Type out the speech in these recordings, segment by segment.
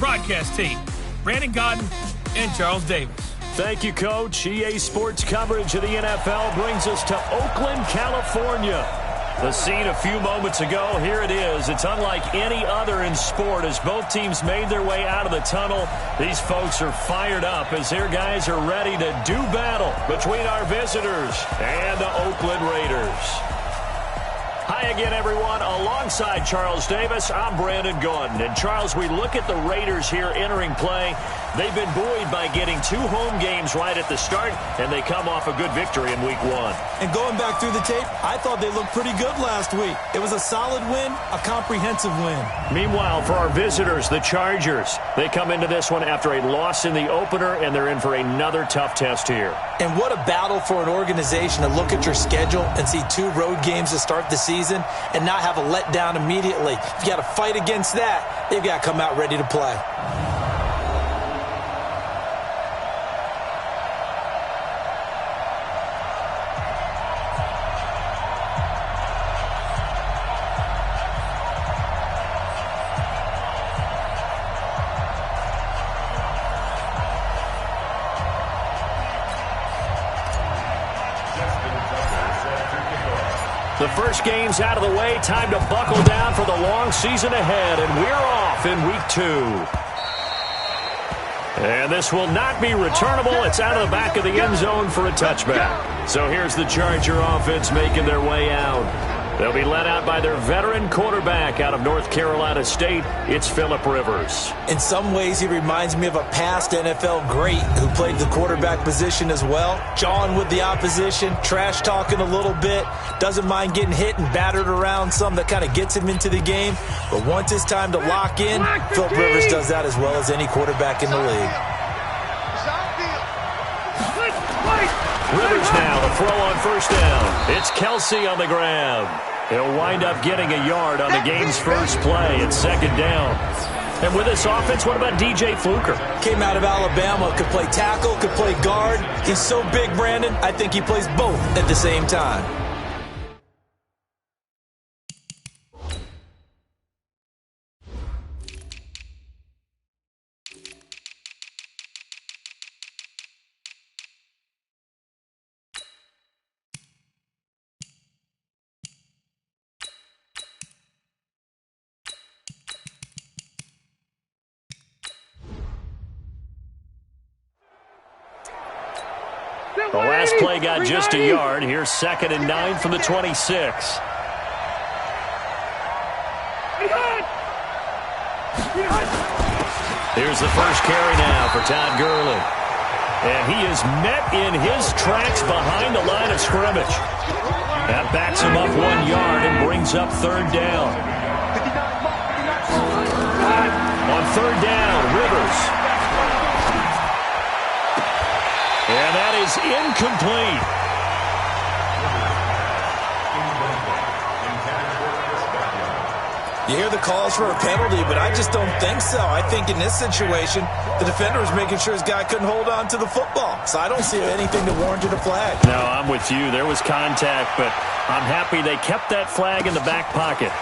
broadcast team, Brandon Godden and Charles Davis. Thank you, Coach. EA Sports coverage of the NFL brings us to Oakland, California. The scene a few moments ago, here it is. It's unlike any other in sport as both teams made their way out of the tunnel. These folks are fired up as their guys are ready to do battle between our visitors and the Oakland Raiders. Hi again, everyone. Alongside Charles Davis, I'm Brandon Gaudin. And, Charles, we look at the Raiders here entering play. They've been buoyed by getting 2 home games right at the start, and they come off a good victory in Week 1. And going back through the tape, I thought they looked pretty good last week. It was a solid win, a comprehensive win. Meanwhile, for our visitors, the Chargers, they come into this one after a loss in the opener, and they're in for another tough test here. And what a battle for an organization to look at your schedule and see 2 road games to start the season and not have a letdown immediately. You got to fight against that. They've got to come out ready to play. The first game's out of the way. Time to buckle down for the long season ahead. And we're off in Week 2. And this will not be returnable. It's out of the back of the end zone for a touchback. So here's the Charger offense making their way out. They'll be led out by their veteran quarterback out of North Carolina State. It's Phillip Rivers. In some ways, he reminds me of a past NFL great who played the quarterback position as well. Jawing with the opposition, trash talking a little bit, doesn't mind getting hit and battered around some that kind of gets him into the game. But once it's time to lock in, Phillip Rivers does that as well as any quarterback in the league. Rivers now to throw on first down. It's Kelsey on the grab. He'll wind up getting a yard on the game's first play. It's second down. And with this offense, what about DJ Fluker? Came out of Alabama, could play tackle, could play guard. He's so big, Brandon, I think he plays both at the same time. The last play got just a yard. Here's 2nd and 9 from the 26. Here's the first carry now for Todd Gurley. And he is met in his tracks behind the line of scrimmage. That backs him up 1 yard and brings up 3rd down. On 3rd down, Rivers. And that is incomplete. You hear the calls for a penalty, but I just don't think so. I think in this situation, the defender was making sure his guy couldn't hold on to the football. So I don't see anything that warranted a flag. No, I'm with you. There was contact, but I'm happy they kept that flag in the back pocket.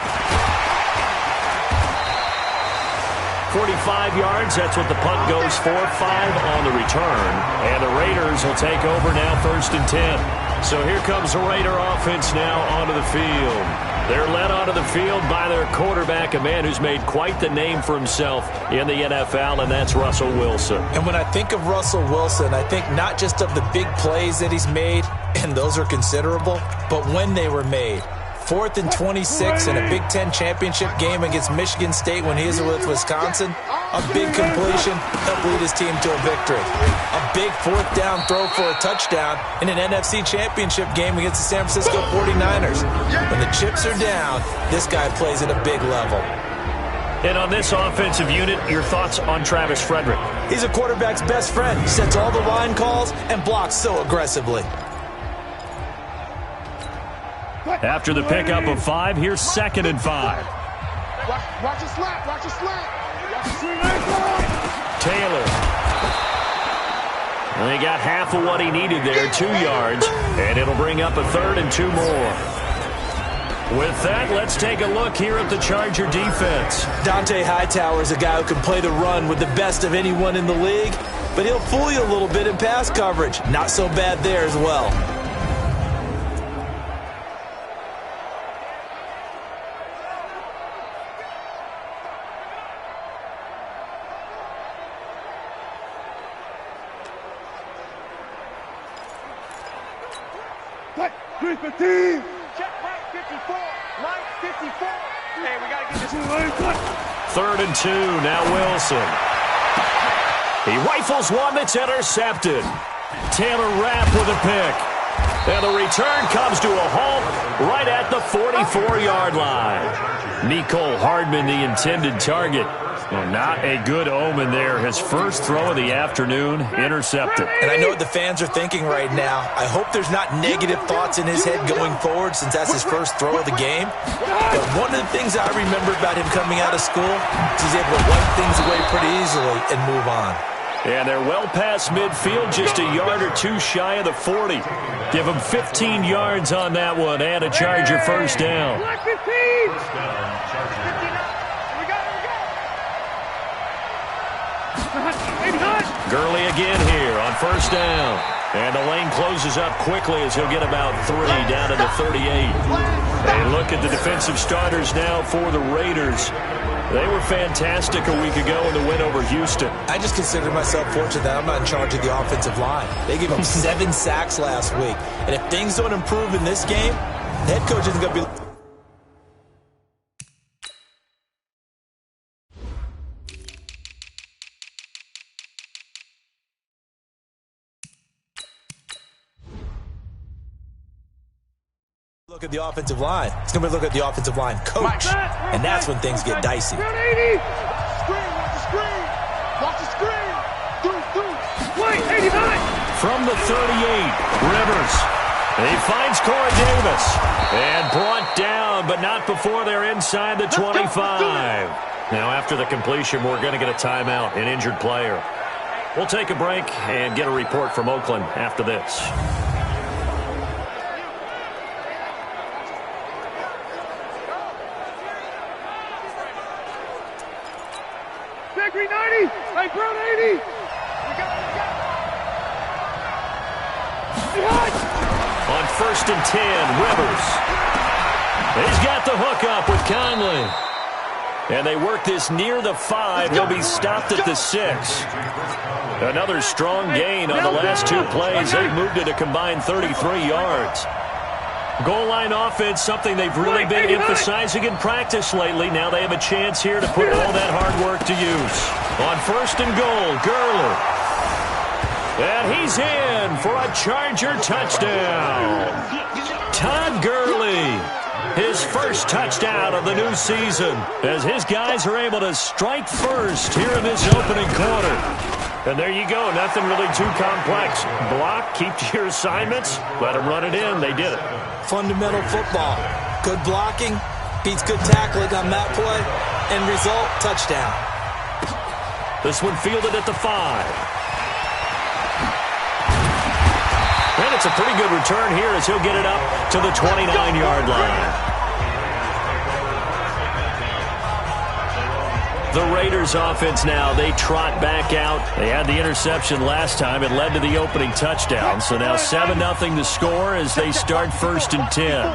45 yards, that's what the punt goes for. 5 on the return. And the Raiders will take over now 1st and 10. So here comes the Raider offense now onto the field. They're led onto the field by their quarterback, a man who's made quite the name for himself in the NFL, and that's Russell Wilson. And when I think of Russell Wilson, I think not just of the big plays that he's made, and those are considerable, but when they were made. 4th and 26 in a Big Ten championship game against Michigan State when he was with Wisconsin. A big completion helped lead his team to a victory. A big 4th down throw for a touchdown in an NFC championship game against the San Francisco 49ers. When the chips are down, this guy plays at a big level. And on this offensive unit, your thoughts on Travis Frederick? He's a quarterback's best friend. He sets all the line calls and blocks so aggressively. After the pickup of 5, here's 2nd and 5. Watch the slap. Watch the slap. Taylor. And he got half of what he needed there, 2 yards. And it'll bring up a 3rd and 2 more. With that, let's take a look here at the Charger defense. Dante Hightower is a guy who can play the run with the best of anyone in the league, but he'll fool you a little bit in pass coverage. Not so bad there as well. What? 315. Check right 54. Right 54. Hey, we got to get this. 3rd and 2. Now Wilson. He rifles one that's intercepted. Taylor Rapp with a pick. And the return comes to a halt right at the 44-yard line. Nicole Hardman, the intended target. Well, not a good omen there. His first throw of the afternoon, intercepted. And I know what the fans are thinking right now. I hope there's not negative thoughts in his head going forward since that's his first throw of the game. But one of the things I remember about him coming out of school is he's able to wipe things away pretty easily and move on. And they're well past midfield, just a yard or two shy of the 40. Give them 15 yards on that one and a Charger first down. Gurley again here on first down. And the lane closes up quickly as he'll get about 3 down to the 38. And look at the defensive starters now for the Raiders. They were fantastic a week ago in the win over Houston. I just consider myself fortunate that I'm not in charge of the offensive line. They gave up 7 sacks last week. And if things don't improve in this game, the head coach isn't going to be... Look at the offensive line. It's going to be look at the offensive line coach. And that's when things get dicey. Screen, watch the screen. Watch the screen. Wait, 89. From the 38, Rivers. He finds Corey Davis. And brought down, but not before they're inside the 25. Now, after the completion, we're going to get a timeout, an injured player. We'll take a break and get a report from Oakland after this. Bakery 90. Hey, Brown 80. On 1st and 10, Rivers. He's got the hook up with Conley. And they work this near the 5. He'll be stopped at the 6. Another strong gain on the last 2 plays. They've moved it a combined 33 yards. Goal line offense, something they've really been emphasizing in practice lately. Now they have a chance here to put all that hard work to use. On 1st and goal, Gurley. And he's in for a Charger touchdown. Todd Gurley, his first touchdown of the new season, as his guys are able to strike first here in this opening quarter. And there you go, nothing really too complex. Block, keep to your assignments, let them run it in. They did it. Fundamental football. Good blocking beats good tackling on that play. End result, touchdown. This one fielded at the 5. And it's a pretty good return here as he'll get it up to the 29-yard line. The Raiders offense now, they trot back out. They had the interception last time. It led to the opening touchdown. So now 7-0 to score as they start 1st and 10.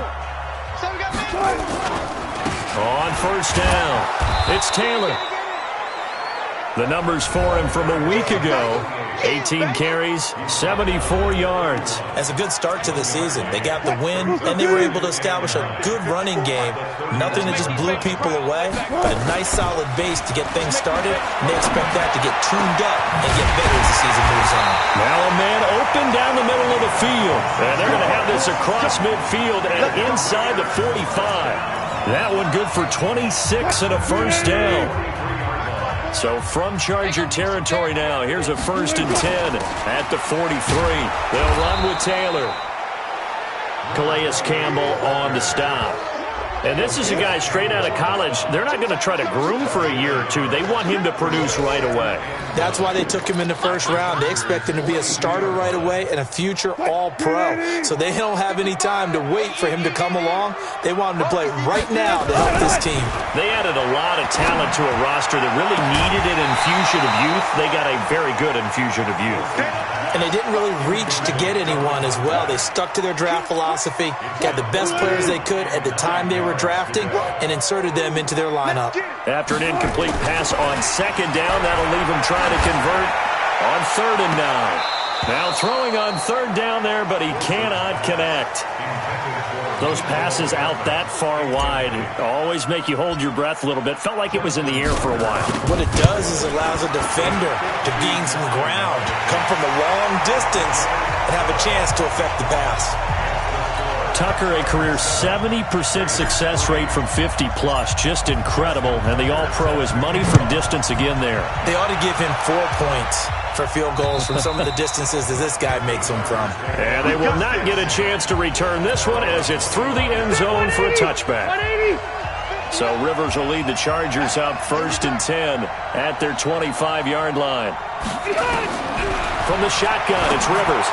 On 1st down, it's Taylor. The numbers for him from a week ago, 18 carries, 74 yards. That's a good start to the season. They got the win, and they were able to establish a good running game. Nothing that just blew people away, but a nice solid base to get things started, and they expect that to get tuned up and get better as the season moves on. Now a man open down the middle of the field, and they're going to have this across midfield and inside the 45. That one good for 26 and a first down. So from Charger territory now, here's a 1st and 10 at the 43. They'll run with Taylor. Calais Campbell on the stop. And this is a guy straight out of college. They're not going to try to groom for a year or two. They want him to produce right away. That's why they took him in the first round. They expect him to be a starter right away and a future all-pro. So they don't have any time to wait for him to come along. They want him to play right now to help this team. They added a lot of talent to a roster that really needed an infusion of youth. They got a very good infusion of youth. And they didn't really reach to get anyone as well. They stuck to their draft philosophy, got the best players they could at the time they were drafting, and inserted them into their lineup. After an incomplete pass on second down, that'll leave him trying to convert on 3rd and 9. Now throwing on 3rd down there, but he cannot connect. Those passes out that far wide always make you hold your breath a little bit. Felt like it was in the air for a while. What it does is allows a defender to gain some ground, come from a long distance, and have a chance to affect the pass. Tucker, a career 70% success rate from 50-plus. Just incredible. And the All-Pro is money from distance again there. They ought to give him 4 points for field goals from some of the distances that this guy makes them from. And they will not get a chance to return this one as it's through the end zone for a touchback. So Rivers will lead the Chargers up 1st and 10 at their 25-yard line. From the shotgun, it's Rivers.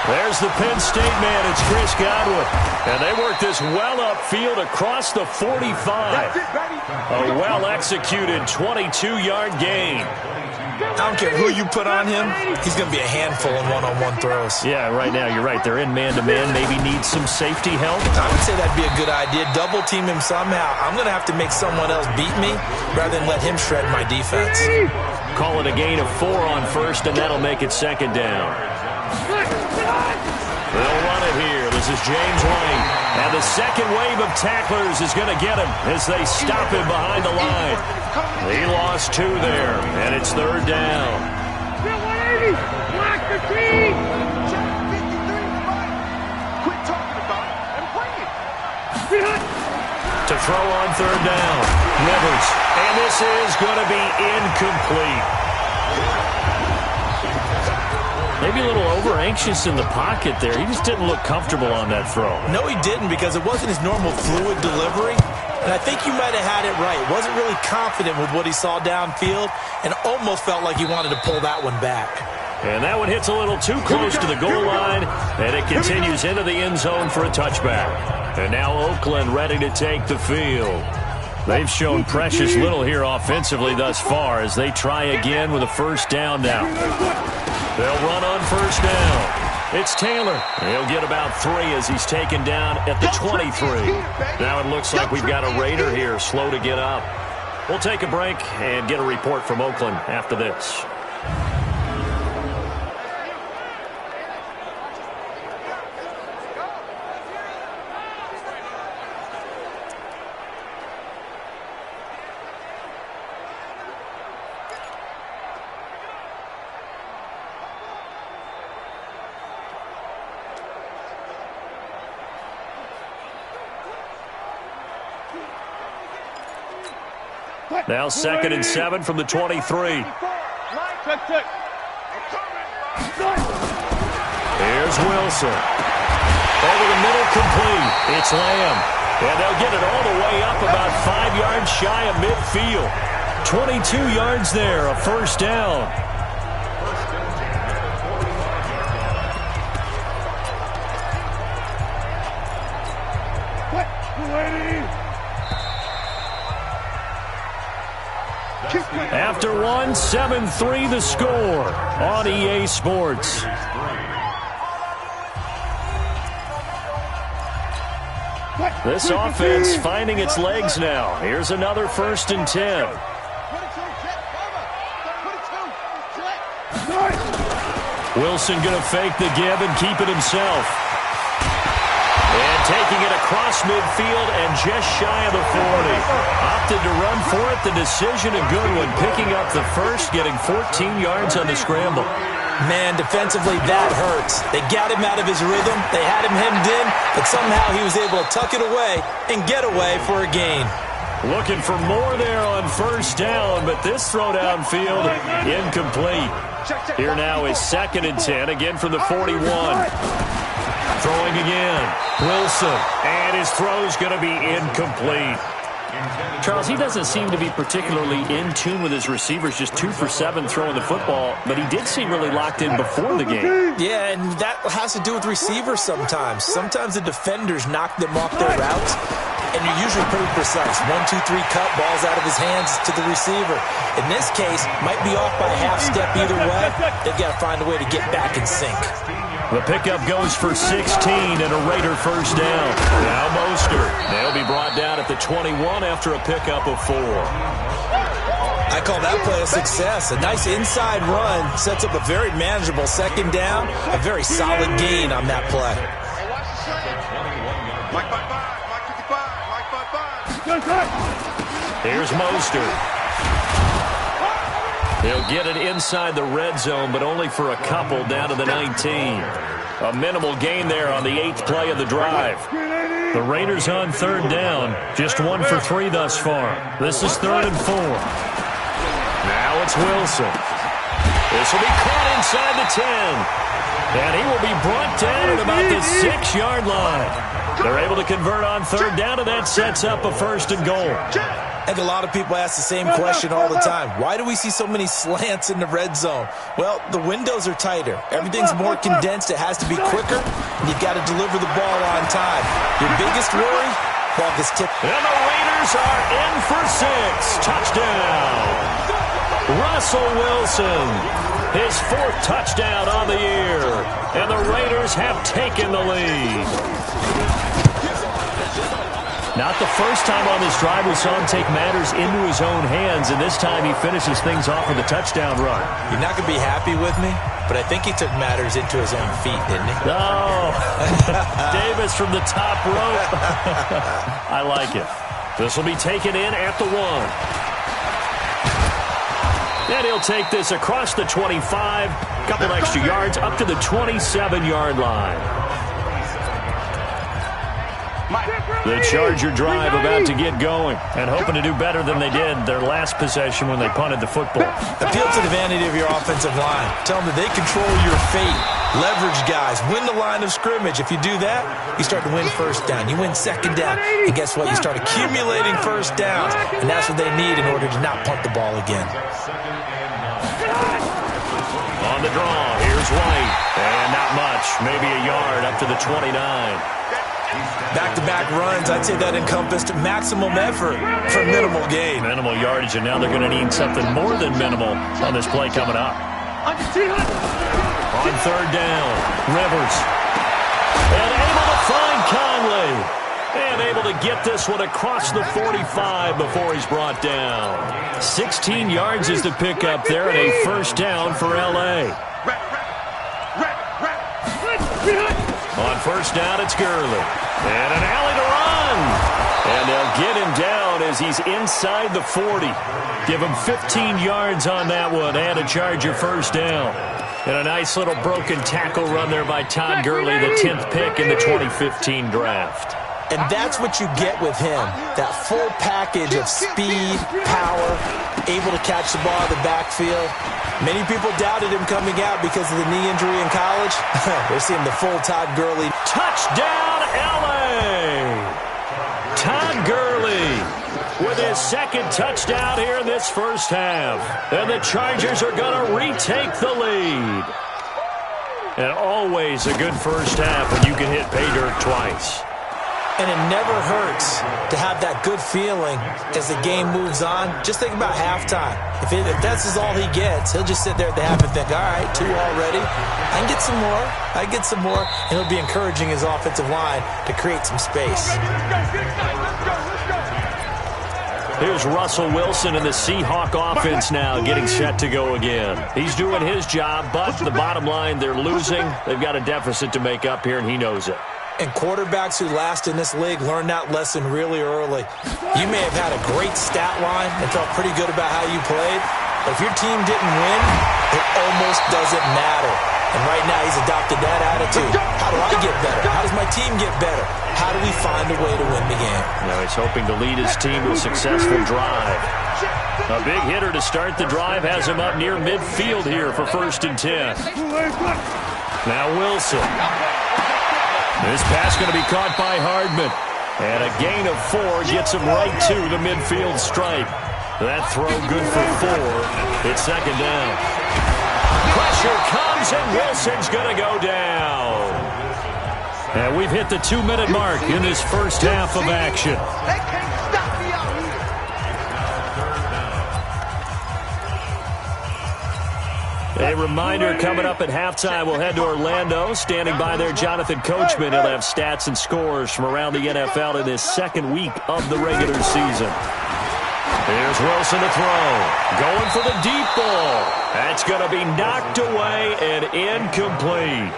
There's the Penn State man. It's Chris Godwin. And they work this well upfield across the 45. A well-executed 22-yard gain. I don't care who you put on him, he's going to be a handful in one-on-one throws. Yeah, right now, you're right. They're in man-to-man. Maybe needs some safety help. I would say that'd be a good idea. Double team him somehow. I'm going to have to make someone else beat me rather than let him shred my defense. Call it a gain of 4 on 1st, and that'll make it 2nd down. They'll run it here. This is James White. And the second wave of tacklers is going to get him as they stop him behind the line. He lost 2 there, and it's 3rd down. Block the team! Quit talking about it and bring it. To throw on 3rd down, Rivers. And this is going to be incomplete. Maybe a little over-anxious in the pocket there. He just didn't look comfortable on that throw. No, he didn't, because it wasn't his normal fluid delivery. And I think you might have had it right. Wasn't really confident with what he saw downfield and almost felt like he wanted to pull that one back. And that one hits a little too close to the goal line, and it continues into the end zone for a touchback. And now Oakland ready to take the field. They've shown precious little here offensively thus far as they try again with a 1st down now. They'll run on 1st down. It's Taylor. He'll get about 3 as he's taken down at the 23. Now it looks like we've got a Raider here slow to get up. We'll take a break and get a report from Oakland after this. Now 2nd and 7 from the 23. Here's Wilson. Over the middle, complete. It's Lamb. And they'll get it all the way up about 5 yards shy of midfield. 22 yards there, a 1st down. After 1, 7-3 the score on EA Sports. This offense finding its legs now. Here's another 1st and 10. Wilson going to fake the give and keep it himself. And taking it across midfield and just shy of the 40. Opted to run for it. The decision a good one. Picking up the 1st, getting 14 yards on the scramble. Man, defensively, that hurts. They got him out of his rhythm. They had him hemmed in, but somehow he was able to tuck it away and get away for a gain. Looking for more there on 1st down, but this throw downfield incomplete. Here now is 2nd and 10, again from the 41. Throwing again. Wilson. And his throw's going to be incomplete. Charles, he doesn't seem to be particularly in tune with his receivers, just 2 for 7 throwing the football, but he did seem really locked in before the game. Yeah, and that has to do with receivers sometimes. Sometimes the defenders knock them off their routes, and you're usually pretty precise. 1, 2, 3 cut, balls out of his hands to the receiver. In this case, might be off by a half step either way. They've got to find a way to get back in sync. The pickup goes for 16 and a Raider first down. Now Mostert. They'll be brought down at the 21 after a pickup of 4. I call that play a success. A nice inside run sets up a very manageable second down. A very solid gain on that play. Hey, watch the slant. Mike 55, Mike 55, Mike 55. Here's Mostert. He'll get it inside the red zone, but only for a couple down to the 19. A minimal gain there on the 8th play of the drive. The Raiders on third down, just 1 for 3 thus far. This is 3rd and 4. Now it's Wilson. This will be caught inside the 10. And he will be brought down at about the 6-yard line. They're able to convert on third down, and that sets up a 1st and goal. I think a lot of people ask the same question all the time. Why do we see so many slants in the red zone? Well, the windows are tighter. Everything's more condensed. It has to be quicker, and you've got to deliver the ball on time. Your biggest worry? Ball gets tipped. And the Raiders are in for 6. Touchdown. Russell Wilson. His 4th touchdown on the year. And the Raiders have taken the lead. Not the first time on this drive we saw him take matters into his own hands, and this time he finishes things off with a touchdown run. You're not going to be happy with me, but I think he took matters into his own feet, didn't he? Oh, Davis from the top rope. I like it. This will be taken in at the 1. And he'll take this across the 25, couple extra yards, up to the 27-yard line. The Charger drive about to get going and hoping to do better than they did their last possession when they punted the football. Appeal to the vanity of your offensive line. Tell them that they control your fate. Leverage guys. Win the line of scrimmage. If you do that, you start to win first down. You win second down. And guess what? You start accumulating first downs. And that's what they need in order to not punt the ball again. On the draw, here's White. And not much. Maybe a yard up to the 29. Back-to-back runs, I'd say that encompassed maximum effort for minimal gain. Minimal yardage, and now they're going to need something more than minimal on this play coming up. On third down, Rivers. And able to find Conley. And able to get this one across the 45 before he's brought down. 16 yards is the pickup there, and a first down for L.A. On first down, it's Gurley. And an alley to run. And they'll get him down as he's inside the 40. Give him 15 yards on that one and a Charger first down. And a nice little broken tackle run there by Todd Gurley, the 10th pick in the 2015 draft. And that's what you get with him. That full package of speed, power, able to catch the ball in the backfield. Many people doubted him coming out because of the knee injury in college. They're seeing the full Todd Gurley. Touchdown, L.A. Todd Gurley with his 2nd touchdown here in this first half. And the Chargers are going to retake the lead. And always a good first half when you can hit pay dirt twice. And it never hurts to have that good feeling as the game moves on. Just think about halftime. If that's all he gets, he'll just sit there at the half and think, all right, 2 already. I can get some more. I can get some more. And he'll be encouraging his offensive line to create some space. Here's Russell Wilson and the Seahawk offense now getting set to go again. He's doing his job, but the bottom line, they're losing. They've got a deficit to make up here, and he knows it. And quarterbacks who last in this league learn that lesson really early. You may have had a great stat line and felt pretty good about how you played, but if your team didn't win, it almost doesn't matter. And right now he's adopted that attitude. How do I get better? How does my team get better? How do we find a way to win the game? Now he's hoping to lead his team to a successful drive. A big hitter to start the drive has him up near midfield here for 1st and 10. Now Wilson. This pass going to be caught by Hardman. And a gain of 4 gets him right to the midfield stripe. That throw good for 4. It's second down. Pressure comes, and Wilson's going to go down. And we've hit the 2-minute mark in this first half of action. They can't stop me out here. A reminder, coming up at halftime, we'll head to Orlando. Standing by there, Jonathan Coachman. He'll have stats and scores from around the NFL in his second week of the regular season. Here's Wilson to throw. Going for the deep ball. That's going to be knocked away and incomplete.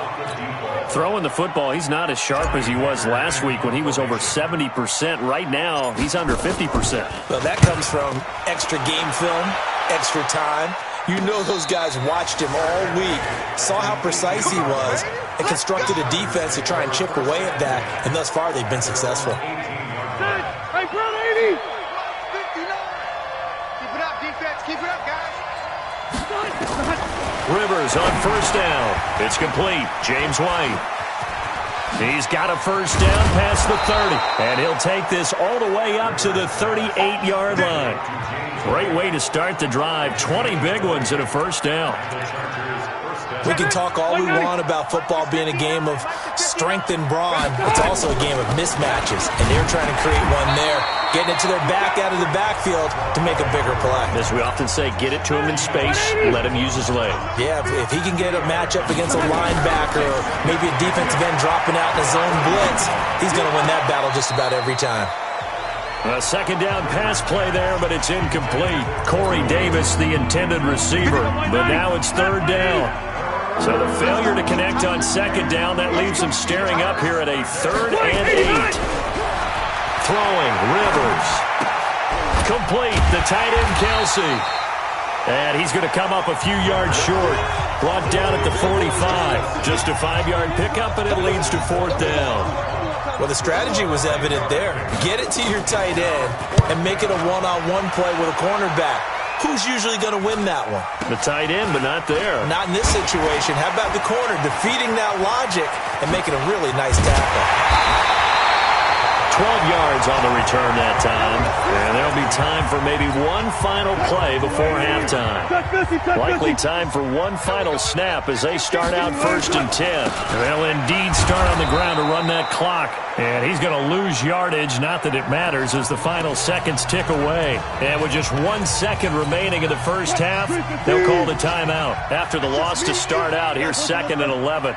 Throwing the football, he's not as sharp as he was last week when he was over 70%. Right now, he's under 50%. Well, that comes from extra game film, extra time. You know those guys watched him all week, saw how precise he was, and constructed a defense to try and chip away at that, and thus far they've been successful. Hey, front 80! 59. Keep it up, defense. Keep it up, guys. Rivers on first down. It's complete. James White. He's got a first down past the 30, and he'll take this all the way up to the 38-yard line. Great way to start the drive. 20 big ones and a first down. We can talk all we want about football being a game of strength and brawn. It's also a game of mismatches, and they're trying to create one there, getting it to their back out of the backfield to make a bigger play. As we often say, get it to him in space, let him use his leg. Yeah, if he can get a matchup against a linebacker or maybe a defensive end dropping out in a zone blitz, he's going to win that battle just about every time. A second down pass play there, but it's incomplete. Corey Davis, the intended receiver, but now it's third down. So the failure to connect on second down, that leaves him staring up here at a 3rd and 8. Throwing, Rivers. Complete, the tight end, Kelsey. And he's going to come up a few yards short. Brought down at the 45. Just a 5-yard pickup, and it leads to 4th down. Well, the strategy was evident there. Get it to your tight end and make it a one-on-one play with a cornerback. Who's usually going to win that one? The tight end, but not there. Not in this situation. How about the corner defeating that logic and making a really nice tackle? 12 yards on the return that time. And there'll be time for maybe one final play before halftime. Likely time for one final snap as they start out 1st and 10. They'll indeed start on the ground to run that clock. And he's going to lose yardage, not that it matters, as the final seconds tick away. And with just 1 second remaining in the first half, they'll call the timeout. After the loss to start out, here's 2nd and 11.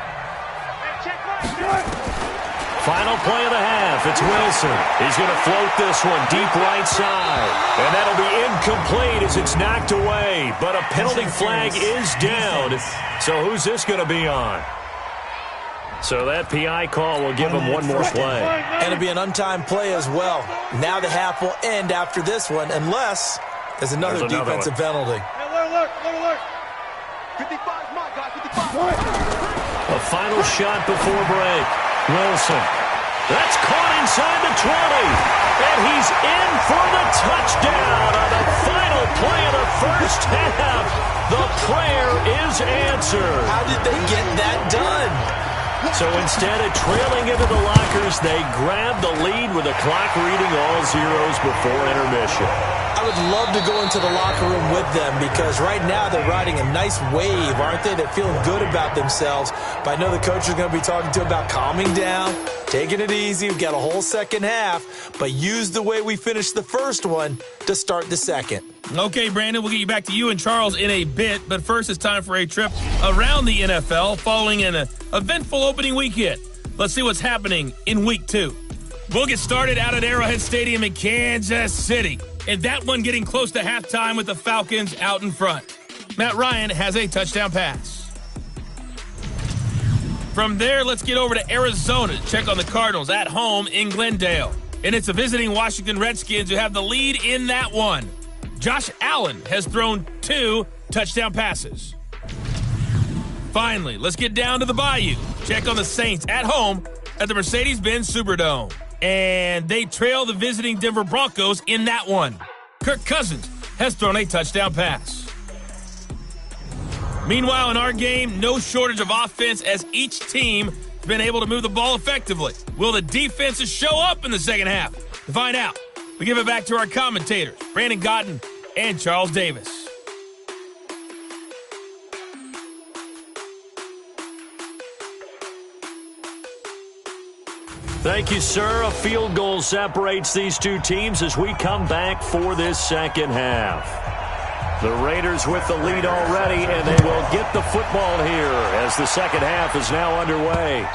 Final play of the half. It's Wilson. He's going to float this one deep right side. And that'll be incomplete as it's knocked away. But a penalty flag is down. So who's this going to be on? So that PI call will give him one more play. And it'll be an untimed play as well. Now the half will end after this one, unless there's another defensive penalty. Look. 55's my guy, 55. A final shot before break. Wilson. That's caught inside the 20. And he's in for the touchdown on the final play of the first half. The prayer is answered. How did they get that done? So instead of trailing into the lockers, they grab the lead with the clock reading all zeros before intermission. I would love to go into the locker room with them because right now they're riding a nice wave, aren't they? They're feeling good about themselves. But I know the coach is going to be talking to them about calming down, taking it easy. We've got a whole second half, but use the way we finished the first one to start the second. Okay, Brandon, we'll get you back to you and Charles in a bit. But first, it's time for a trip around the NFL following an eventful opening weekend. Let's see what's happening in Week 2. We'll get started out at Arrowhead Stadium in Kansas City. And that one getting close to halftime with the Falcons out in front. Matt Ryan has a touchdown pass. From there, let's get over to Arizona to check on the Cardinals at home in Glendale. And it's the visiting Washington Redskins who have the lead in that one. Josh Allen has thrown 2 touchdown passes. Finally, let's get down to the Bayou. Check on the Saints at home at the Mercedes-Benz Superdome. And they trail the visiting Denver Broncos in that one. Kirk Cousins has thrown a touchdown pass. Meanwhile, in our game, no shortage of offense as each team been able to move the ball effectively. Will the defenses show up in the second half? To find out, we give it back to our commentators, Brandon Godden and Charles Davis. Thank you, sir. A field goal separates these two teams as we come back for this second half. The Raiders with the lead already, and they will get the football here as the second half is now underway.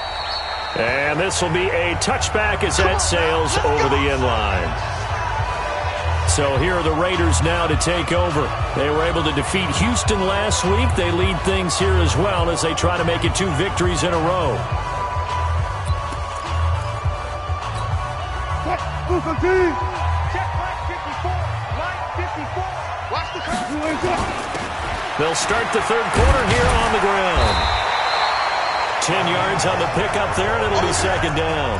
And this will be a touchback as that sails over the end line. So here are the Raiders now to take over. They were able to defeat Houston last week. They lead things here as well as they try to make it 2 victories in a row. Check line 54, line 54. Watch the curve. They'll start the third quarter here on the ground. 10 yards on the pickup there, and it'll be second down.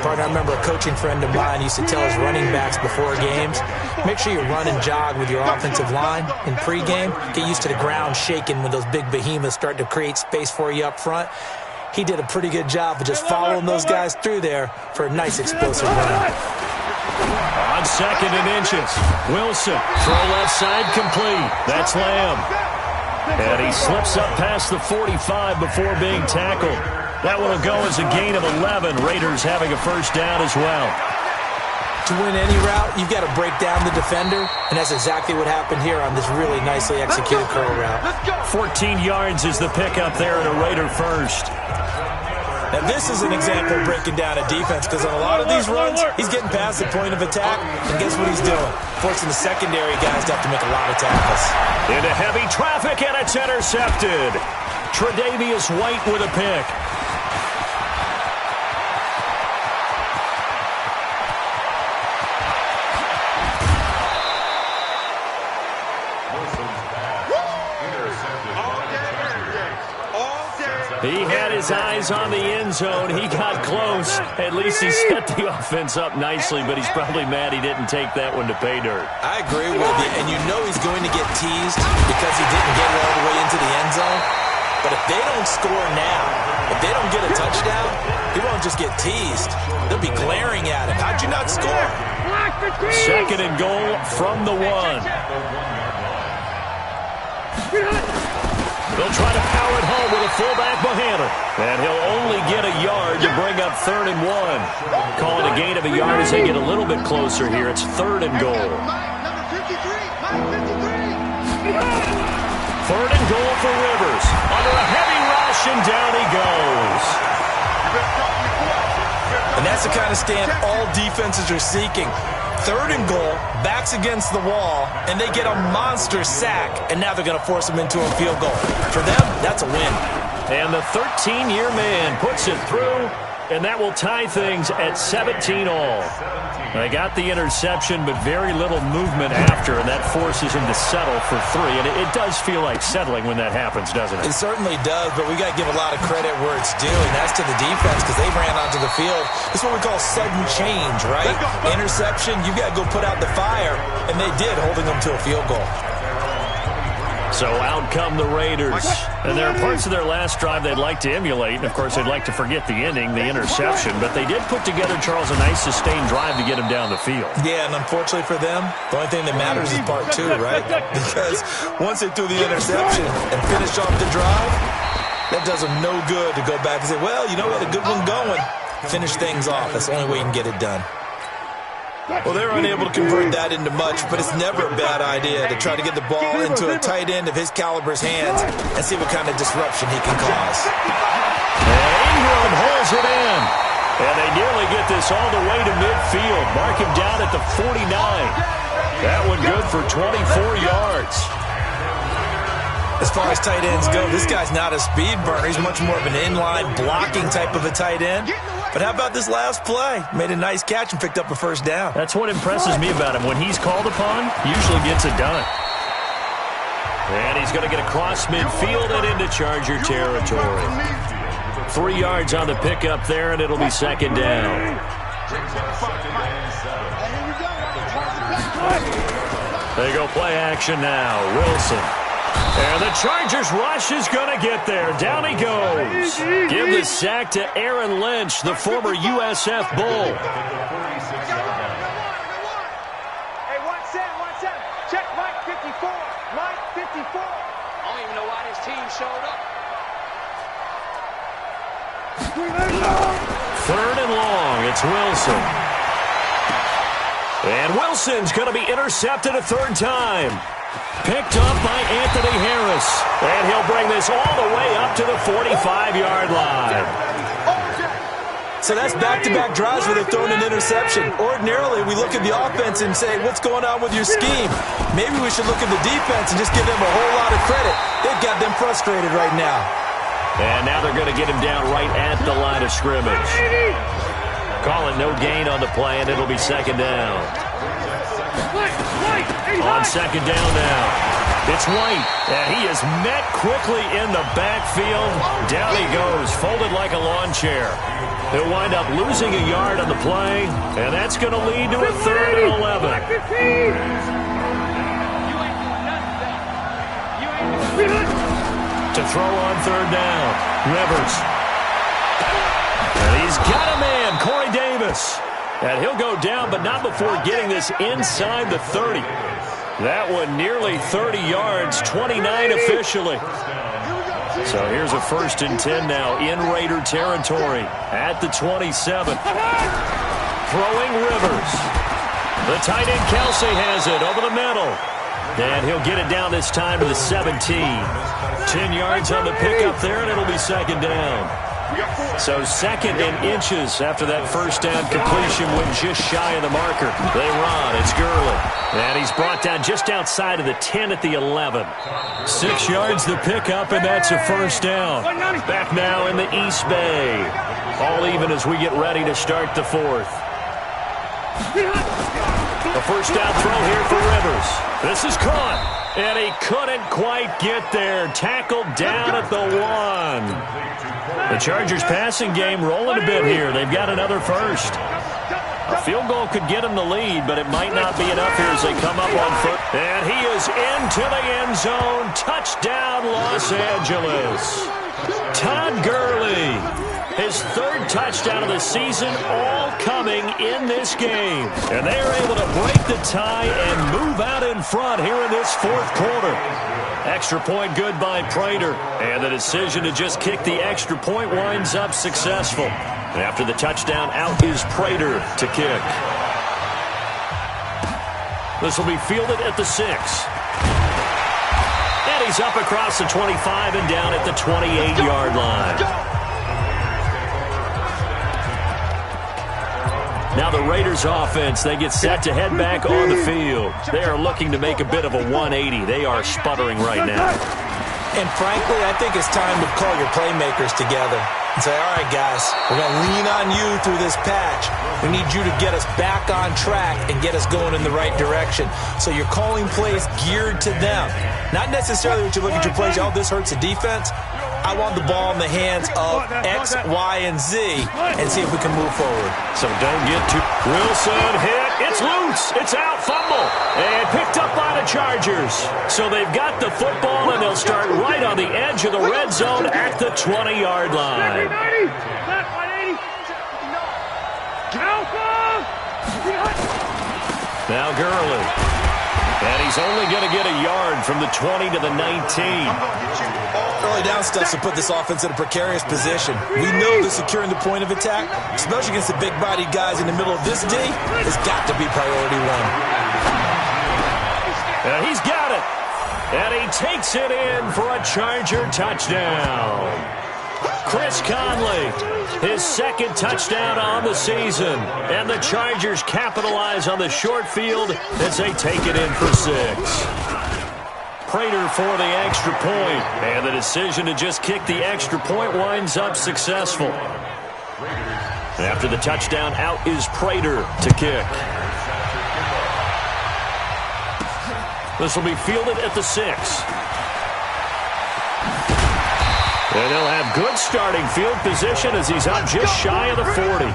Partner, I remember a coaching friend of mine used to tell his running backs before games, make sure you run and jog with your offensive line in pregame. Get used to the ground shaking when those big behemoths start to create space for you up front. He did a pretty good job of just following those guys through there for a nice explosive run. On second and inches, Wilson, throw left side complete. That's Lamb. And he slips up past the 45 before being tackled. That one will go as a gain of 11. Raiders having a first down as well. To win any route, you've got to break down the defender, and that's exactly what happened here on this really nicely executed curl route. 14 yards is the pickup there and a Raider first. Now this is an example of breaking down a defense, because on a lot of these runs, he's getting past the point of attack, and guess what he's doing? Forcing the secondary guys to have to make a lot of tackles. Into heavy traffic, and it's intercepted. Tre'Davious White with a pick. He had his eyes on the end zone. He got close. At least he set the offense up nicely, but he's probably mad he didn't take that one to pay dirt. I agree with you, and you know he's going to get teased because he didn't get it all the way into the end zone. But if they don't score now, if they don't get a touchdown, he won't just get teased. They'll be glaring at him. How'd you not score? Second and goal from the 1. They'll try to power it home with a fullback Bohanna. And he'll only get a yard to bring up 3rd and 1. Call it a gain of a yard as they get a little bit closer here. It's 3rd and goal. 3rd and goal for Rivers. Under a heavy rush, and down he goes. And that's the kind of stand all defenses are seeking. 3rd and goal, backs against the wall, and they get a monster sack, and now they're going to force them into a field goal. For them, that's a win. And the 13-year man puts it through, and that will tie things at 17 all. They got the interception, but very little movement after, and that forces him to settle for 3. And it does feel like settling when that happens, doesn't it? It certainly does, but we got to give a lot of credit where it's due, and that's to the defense because they ran onto the field. It's what we call sudden change, right? Interception, you got to go put out the fire, and they did, holding them to a field goal. So out come the Raiders. And there are parts of their last drive they'd like to emulate. And, of course, they'd like to forget the ending, the interception. But they did put together, Charles, a nice sustained drive to get him down the field. Yeah, and unfortunately for them, the only thing that matters is part 2, right? Because once they threw the interception and finished off the drive, that does them no good to go back and say, well, you know, we had a good one going. Finish things off. That's the only way you can get it done. Well, they're unable to convert that into much, but it's never a bad idea to try to get the ball into a tight end of his caliber's hands and see what kind of disruption he can cause. And Ingram holds it in. And they nearly get this all the way to midfield. Mark him down at the 49. That one good for 24 yards. As far as tight ends go, this guy's not a speed burner. He's much more of an inline blocking type of a tight end. But how about this last play? Made a nice catch and picked up a first down. That's what impresses me about him. When he's called upon, he usually gets it done. And he's going to get across midfield and into Charger territory. 3 yards on the pickup there, and it'll be second down. They go play action now. Wilson. And And the Chargers rush is going to get there. Down he goes. Give the sack to Aaron Lynch, the former USF Bull. Hey, 1-7. Check Mike 54. Mike 54. I don't even know why this team showed up. 3rd and long. It's Wilson. And Wilson's going to be intercepted a 3rd time. Picked up by Anthony Harris. And he'll bring this all the way up to the 45-yard line. So that's back-to-back drives where they've thrown an interception. Ordinarily, we look at the offense and say, what's going on with your scheme? Maybe we should look at the defense and just give them a whole lot of credit. They've got them frustrated right now. And now they're going to get him down right at the line of scrimmage. Call it no gain on the play, and it'll be 2nd down. On 2nd down now, it's White, and he is met quickly in the backfield. Down he goes, folded like a lawn chair. He'll wind up losing a yard on the play, and that's going to lead to a 3rd and 11. To throw on 3rd down, Rivers. And he's got a man, Corey Davis. And he'll go down, but not before getting this inside the 30. That one nearly 30 yards, 29 officially. So here's a 1st and 10 now in Raider territory at the 27. Throwing Rivers. The tight end Kelsey has it over the middle. And he'll get it down this time to the 17. 10 yards on the pickup there, and it'll be 2nd down. So 2nd and inches after that 1st down completion went just shy of the marker. They run. It's Gurley. And he's brought down just outside of the 10 at the 11. 6 yards the pickup, and that's a 1st down. Back now in the East Bay. All even as we get ready to start the 4th. The 1st down throw here for Rivers. This is caught. And he couldn't quite get there. Tackled down at the 1. The Chargers passing game rolling a bit here. They've got another 1st. A field goal could get them the lead, but it might not be enough here as they come up on foot. And he is into the end zone. Touchdown, Los Angeles. Todd Gurley. His 3rd touchdown of the season, all coming in this game. And they are able to break the tie and move out in front here in this 4th quarter. Extra point good by Prater. And the decision to just kick the extra point winds up successful. And after the touchdown, out is Prater to kick. This will be fielded at the 6. And he's up across the 25 and down at the 28-yard line. Now the Raiders offense, they get set to head back on the field. They are looking to make a bit of a 180. They are sputtering right now. And frankly, I think it's time to call your playmakers together and say, all right, guys, we're going to lean on you through this patch. We need you to get us back on track and get us going in the right direction. So you're calling plays geared to them. Not necessarily when you look at your plays, oh, this hurts the defense. I want the ball in the hands of X, Y, and Z and see if we can move forward. So don't get too... Wilson hit. It's loose. It's out. Fumble. And picked up by the Chargers. So they've got the football, and they'll start right on the edge of the red zone at the 20-yard line. Now Gurley. And he's only going to get a yard from the 20 to the 19. Early down stuff to put this offense in a precarious position. We know that securing the point of attack, especially against the big-bodied guys in the middle of this D, has got to be priority 1. And he's got it. And he takes it in for a Charger touchdown. Chris Conley, his 2nd touchdown on the season. And the Chargers capitalize on the short field as they take it in for 6. Prater for the extra point. And the decision to just kick the extra point winds up successful. After the touchdown, out is Prater to kick. This will be fielded at the 6. And they'll have good starting field position as he's up just shy of the 40.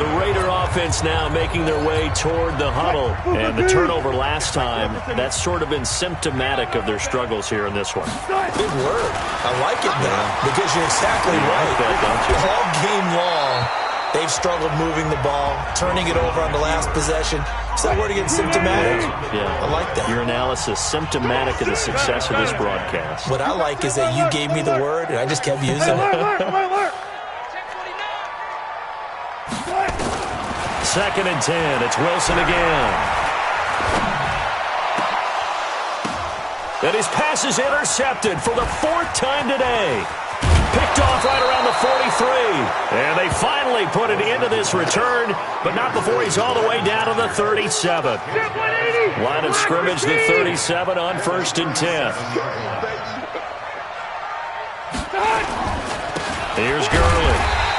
The Raider offense now making their way toward the huddle. And the turnover last time, that's sort of been symptomatic of their struggles here in this one. Big word. I like it now because you're exactly right. Like that, don't you? All game long, they've struggled moving the ball, turning it over on the last possession. So that word again, symptomatic. Yeah. I like that. Your analysis, symptomatic of the success of this broadcast. What I like is that you gave me the word, and I just kept using it. 2nd and 10. It's Wilson again. And his pass is intercepted for the 4th time today. Picked off right around the 43. And they finally put it into this return, but not before he's all the way down to the 37. Line of scrimmage, the 37 on 1st and 10. Here's Gurley.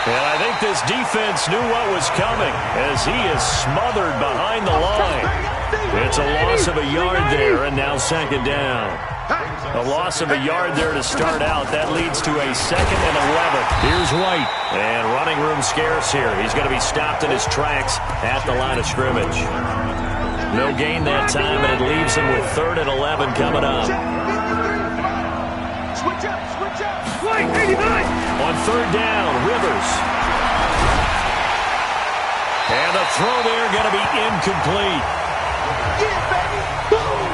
And I think this defense knew what was coming as he is smothered behind the line. It's a loss of a yard there, and now 2nd down. A loss of a yard there to start out. That leads to a 2nd and 11. Here's White. And running room scarce here. He's going to be stopped in his tracks at the line of scrimmage. No gain that time, and it leaves him with 3rd and 11 coming up. Switch up, switch up. White, 89. On 3rd down, Rivers. And the throw there going to be incomplete. Yeah, baby. Boom.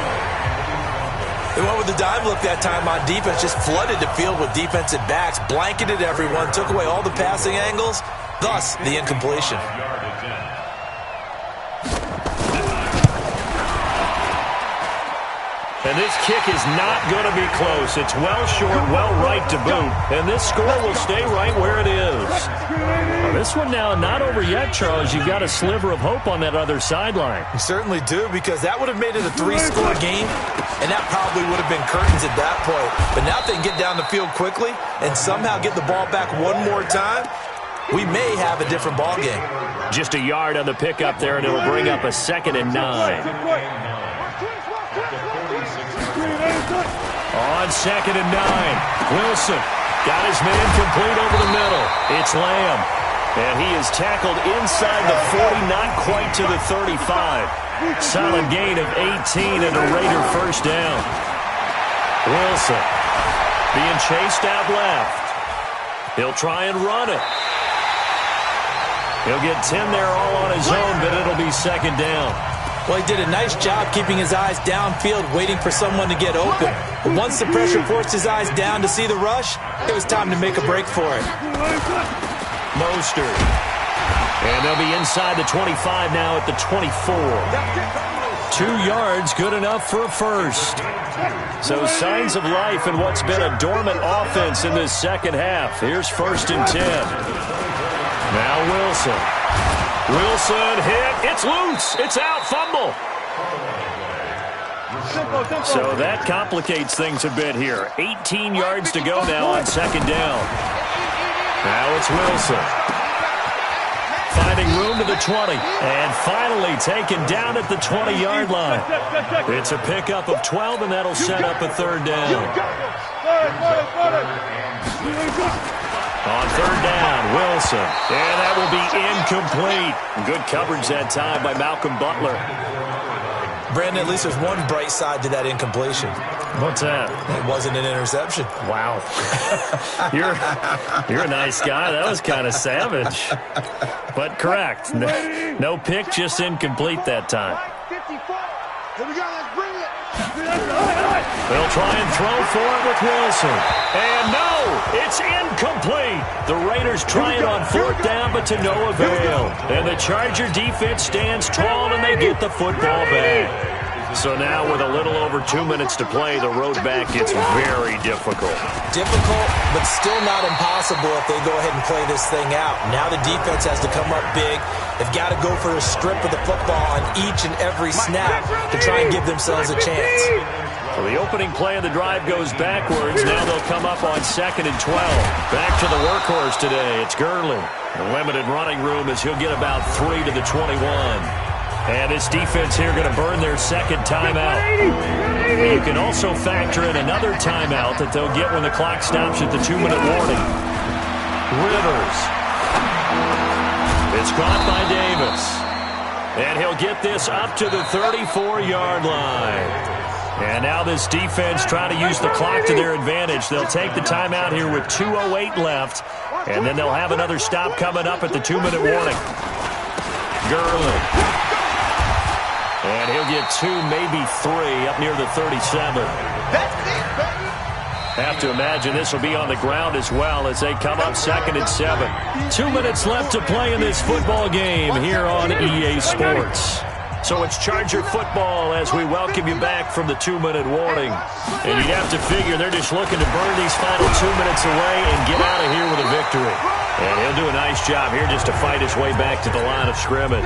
They went with the dime look that time on defense, just flooded the field with defensive backs, blanketed everyone, took away all the passing angles, thus the incompletion. And this kick is not going to be close. It's well short, well right to boot. And this score will stay right where it is. Well, this one now not over yet, Charles. You've got a sliver of hope on that other sideline. You certainly do, because that would have made it a 3-score game, and that probably would have been curtains at that point. But now if they can get down the field quickly and somehow get the ball back one more time, we may have a different ball game. Just a yard on the pickup there, and it'll bring up a 2nd and 9. On 2nd and 9, Wilson got his man complete over the middle. It's Lamb. And he is tackled inside the 40, not quite to the 35. Solid gain of 18 and a Raider 1st down. Wilson being chased out left. He'll try and run it. He'll get 10 there all on his own, but it'll be 2nd down. Well, he did a nice job keeping his eyes downfield, waiting for someone to get open. But once the pressure forced his eyes down to see the rush, it was time to make a break for it. Mostert. And they'll be inside the 25 now at the 24. 2 yards, good enough for a first. So signs of life in what's been a dormant offense in this 2nd half. Here's 1st and 10. Now Wilson. Wilson hit. It's loose. It's out. Fumble. So that complicates things a bit here. 18 yards to go now on 2nd down. Now it's Wilson. Finding room to the 20. And finally taken down at the 20-yard line. It's a pickup of 12, and that'll set up a 3rd down. On 3rd down, Wilson. And that will be incomplete. Good coverage that time by Malcolm Butler. Brandon, at least there's one bright side to that incompletion. What's that? It wasn't an interception. Wow. You're a nice guy. That was kind of savage. But correct. No pick, just incomplete that time. 54. Here we go. Let's bring it. They'll try and throw for it with Wilson. And no, it's incomplete. The Raiders try it on 4th down, but to no avail. And the Charger defense stands tall, and they get the football back. So now with a little over 2 minutes to play, the road back gets very difficult. Difficult, but still not impossible if they go ahead and play this thing out. Now the defense has to come up big. They've got to go for a strip of the football on each and every snap to try and give themselves a chance. Well, the opening play of the drive goes backwards. Now they'll come up on 2nd and 12. Back to the workhorse today. It's Gurley. The limited running room as he'll get about 3 to the 21. And this defense here going to burn their 2nd timeout. You can also factor in another timeout that they'll get when the clock stops at the 2-minute warning. Rivers. It's caught by Davis. And he'll get this up to the 34-yard line. And now this defense trying to use the clock to their advantage. They'll take the timeout here with 2:08 left. And then they'll have another stop coming up at the 2-minute warning. Gurley. And he'll get 2, maybe 3 up near the 37. That's it, baby. Have to imagine this will be on the ground as well as they come up 2nd and 7. 2 minutes left to play in this football game here on EA Sports. So it's Charger football as we welcome you back from the 2-minute warning. And you'd have to figure they're just looking to burn these final 2 minutes away and get out of here with a victory. And he'll do a nice job here just to fight his way back to the line of scrimmage.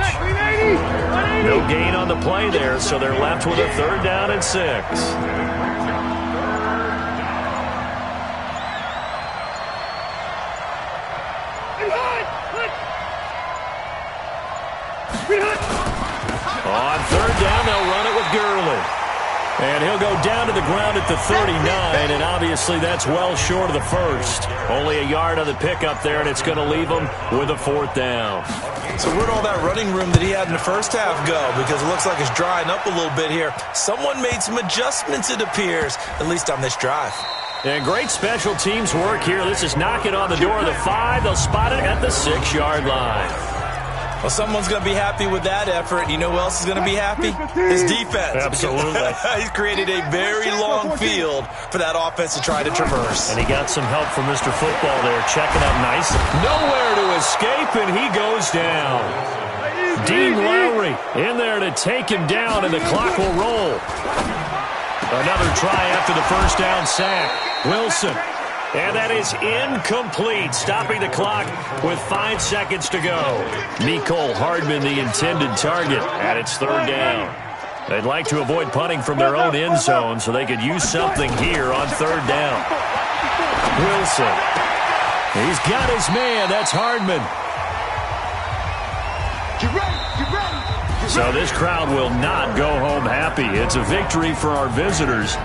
No gain on the play there, so they're left with a 3rd down and 6. On 3rd down, they'll run it with Gurley. And he'll go down to the ground at the 39, and obviously that's well short of the first. Only a yard on the pickup there, and it's going to leave him with a 4th down. So where'd all that running room that he had in the first half go? Because it looks like it's drying up a little bit here. Someone made some adjustments, it appears, at least on this drive. And great special teams work here. This is knocking on the door of the 5. They'll spot it at the 6-yard line. Well, someone's going to be happy with that effort. You know who else is going to be happy? His defense. Absolutely. He's created a very long field for that offense to try to traverse. And he got some help from Mr. Football there, checking up nice. Nowhere to escape, and he goes down. Dean Lowry in there to take him down, and the clock will roll. Another try after the first down sack. Wilson. And that is incomplete, stopping the clock with 5 seconds to go. Mecole Hardman, the intended target, and it's 3rd down. They'd like to avoid punting from their own end zone so they could use something here on 3rd down. Wilson. He's got his man. That's Hardman. Get ready, get ready. So this crowd will not go home happy. It's a victory for our visitors.